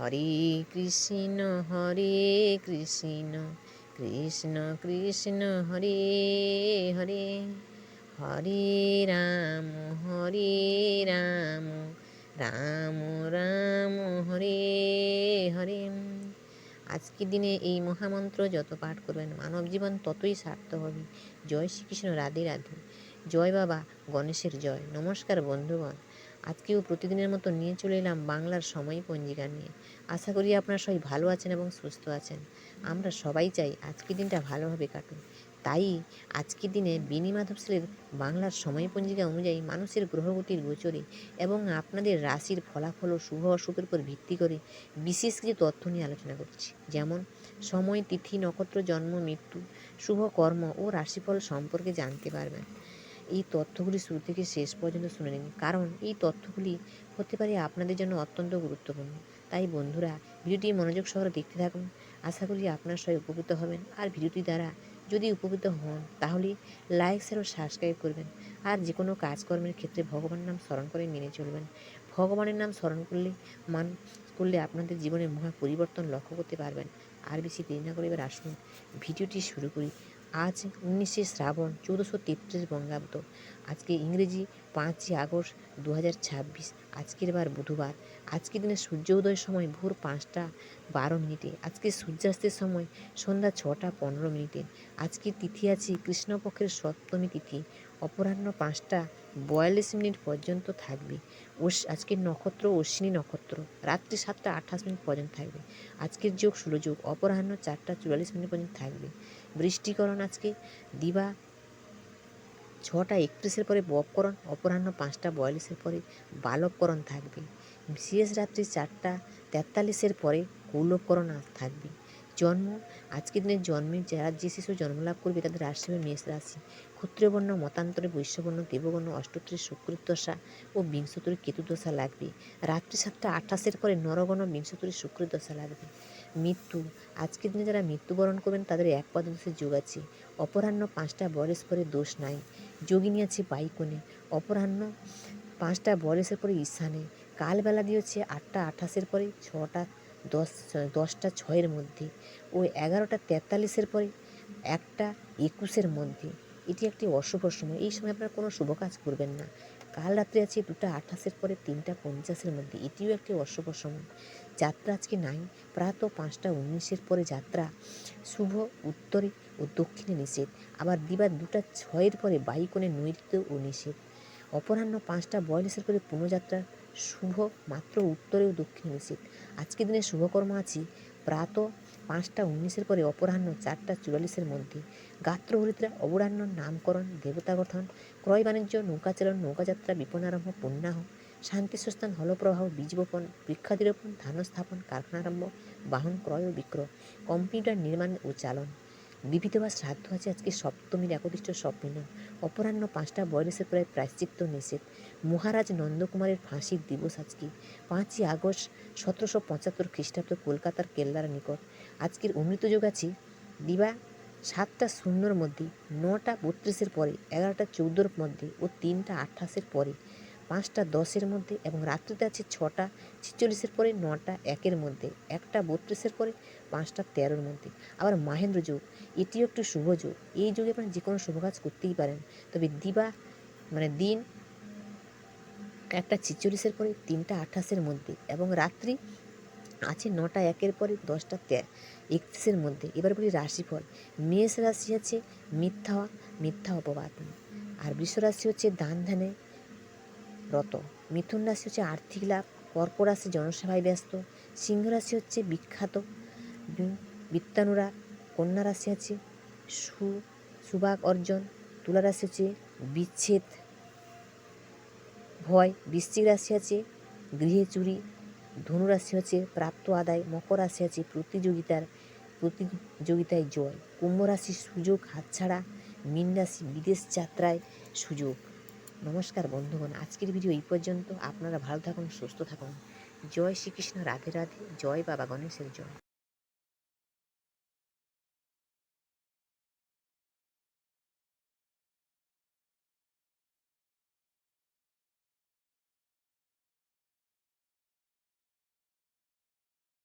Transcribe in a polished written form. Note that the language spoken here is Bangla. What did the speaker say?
হরে কৃষ্ণ কৃষ্ণ কৃষ্ণ হরে হরে, হরে রাম রাম রাম হরে হরে। আজকের দিনে এই মহামন্ত্র যত পাঠ করবেন মানব জীবন ততই সার্থক হবে। জয় শ্রীকৃষ্ণ, রাধে রাধে। জয় বাবা গণেশের জয়। নমস্কার বন্ধুগণ, আজকেও প্রতিদিনের মতো নিয়ে চলে এলাম বাংলার সময় পঞ্জিকা নিয়ে। আশা করি আপনারা সবাই ভালো আছেন এবং সুস্থ আছেন। আমরা সবাই চাই আজকের দিনটা ভালোভাবে কাটুন। তাই আজকের দিনে বিনি মাধব সেলের বাংলার সময় পঞ্জিকা অনুযায়ী মানুষের গ্রহগতির গোচরে এবং আপনাদের রাশির ফলাফল ও শুভ অশুভের উপর ভিত্তি করে বিশেষ কিছু তথ্য নিয়ে আলোচনা করছি। যেমন সময়, তিথি, নক্ষত্র, জন্ম, মৃত্যু, শুভ কর্ম ও রাশিফল সম্পর্কে জানতে পারবেন। এই তথ্যগুলি শুরু থেকে শেষ পর্যন্ত শুনে নিন, কারণ এই তথ্যগুলি হতে পারে আপনাদের জন্য অত্যন্ত গুরুত্বপূর্ণ। তাই বন্ধুরা, ভিডিওটি মনোযোগ সহকারে দেখতে থাকুন। আশা করি আপনারা সবাই উপকৃত হবেন। আর ভিডিওটি দ্বারা যদি উপকৃত হন তাহলে লাইক, শেয়ার ও সাবস্ক্রাইব করবেন। আর যে কোনো কাজকর্মের ক্ষেত্রে ভগবানের নাম স্মরণ করে মেনে চলবেন। ভগবানের নাম স্মরণ করলে আপনাদের জীবনে মহা পরিবর্তন লক্ষ্য করতে পারবেন। আর বেশি দেরি না করে এবার আসুন ভিডিওটি শুরু করি। আজ 19শে শ্রাবণ 1433 বঙ্গাব্দ। আজকে ইংরেজি 5ই আগস্ট 2026। আজকের বার বুধবার। আজকের দিনে সূর্য উদয়ের সময় ভোর 5টা 12 মিনিটে। আজকে সূর্যাস্তের সময় সন্ধ্যা 6টা 15 মিনিটে। আজকের তিথি আছে কৃষ্ণপক্ষের সপ্তমী তিথি, অপরাহ্ন 5টা 42 মিনিট পর্যন্ত থাকবে। আজকের নক্ষত্র অশ্বিনী নক্ষত্র, রাত্রি 7টা 28 মিনিট পর্যন্ত থাকবে। আজকের যোগ ষুলযোগ, অপরাহ্ন 4টা 44 মিনিট পর্যন্ত থাকবে। বৃষ্টিকরণ আজকে দিবা 6টা 31 পরে বপকরণ, অপরাহ্ন 5টা 42 পরে বালবকরণ থাকবে। শেষ রাত্রি 4টা 43 পরে কৌলবকরণ থাকবে। জন্ম আজকের দিনে জন্মের যে শিশু জন্মলাভ করবে তাদের রাশি হবে মেষ রাশি। ক্ষত্রিয়বর্ণ, মতান্তরে বৈশ্যবর্ণ, দেবগণ, অষ্টোত্তরে শুক্রের দশা ও বিংশোত্তরে কেতু দশা লাগবে। রাত্রি 7টা 28 পরে নরগণ, বিংশোত্তরে শুক্রের দশা লাগবে। মৃত্যু আজকের দিনে যারা মৃত্যুবরণ করবেন তাদের এক পদ দোষের যোগ আছে। অপরাহ্ন 5টা 42 পরে দোষ নাই। যোগিনী আছে বাইকোণে, অপরাহ্ন 5টা 42 পরে ঈশানে। কালবেলা দিয়ে হচ্ছে 8টা 28 পরে 10টা 6 মধ্যে ও 11টা 43 পরে 1টা 21 মধ্যে। এটি একটি অশুভ সময়। এই সময় আপনারা কোনো শুভ কাজ করবেন না। কাল রাত্রে আছে 2টা 28 পরে 3টা 50 মধ্যে। এটিও একটি অশুভ সময়। যাত্রা আজকে নাই। প্রাতঃ 5টা 19 পরে যাত্রা শুভ, উত্তরে ও দক্ষিণে নিষেধ। আবার দিবা 2টা 6 পরে বায়ুকোণে নৈಋত্য ও নিষেধ। অপরাহ্ন 5টা 42 পরে পুনঃযাত্রা শুভ, মাত্র উত্তরে ও দক্ষিণে নিষেধ। আজকের দিনে শুভকর্ম আছে প্রাতঃ 5টা 19 পরে অপরাহ্ন 4টা 44 মধ্যে। গাত্র হরিদ্রা, অবরাহ্ন নামকরণ, দেবতা গঠন, ক্রয় বাণিজ্য, নৌকাচালন, নৌকাযাত্রা, বিপণারম্ভ, পুণ্যাহ, শান্তি স্থান, হলপ্রবাহ, বীজ বপন, বৃক্ষাদিরোপণ, ধান স্থাপন, কারখানারম্ভ, বাহন ক্রয় ও বিক্রয়, কম্পিউটার নির্মাণ ও চালন। বিবিধ বা শ্রাদ্ধ আছে আজকে সপ্তমীর একদিষ্ট সম্মিলন। অপরাহ্ন 5টা 42 পরে প্রায়শ্চিত্ত নিষেধ। মহারাজ নন্দকুমারের ফাঁসির দিবস আজকে 5ই আগস্ট 1775 খ্রিস্টাব্দ, কলকাতার কেল্লার নিকট। আজকের অমৃত যোগ আছে দিবা 7টা 0 মধ্যে, 9টা 32 পরে, 11টা 14 মধ্যে ও 3টা 28 পরে, 5টা 10 মধ্যে এবং রাত্রিতে আছে 6টা 46 পরে, 9টা 1 মধ্যে, 1টা 32 পরে, 5টা 13 মধ্যে। আবার মাহেন্দ্র যোগ, এটিও একটি শুভ যোগ। এই যুগে আপনারা যে কোনো শুভ কাজ করতেই পারেন। তবে দিবা দিন 1টা 46 পরে, 3টা 28 মধ্যে এবং রাত্রি আছে 9টা 1 পরে, 10টা 31 মধ্যে। এবার বলি রাশিফল। মেষ রাশি আছে মিথ্যা অপবাদ, আর বৃষ রাশি হচ্ছে দান ধ্যানে রত। মিথুন রাশি হচ্ছে আর্থিক লাভ। কর্কট রাশি জনসেবায় ব্যস্ত। সিংহ রাশি হচ্ছে বিখ্যাত বিত্তানুরাগ। কন্যা রাশি আছে সুভাগ অর্জন। তুলা রাশি হচ্ছে বিচ্ছেদ ভয়। বৃশ্চিক রাশি আছে গৃহে চুরি। ধনু রাশি হচ্ছে প্রাপ্ত আদায়। মকর রাশি আছে প্রতিযোগিতায় জয়। কুম্ভ রাশি সুযোগ হাতছাড়া। মীন রাশি বিদেশ যাত্রায় সুযোগ। নমস্কার বন্ধুগণ, আজকের ভিডিও এই পর্যন্ত। আপনারা ভালো থাকুন, সুস্থ থাকুন। জয় শ্রীকৃষ্ণ, রাধে রাধে। জয় বাবা গণেশের জয়।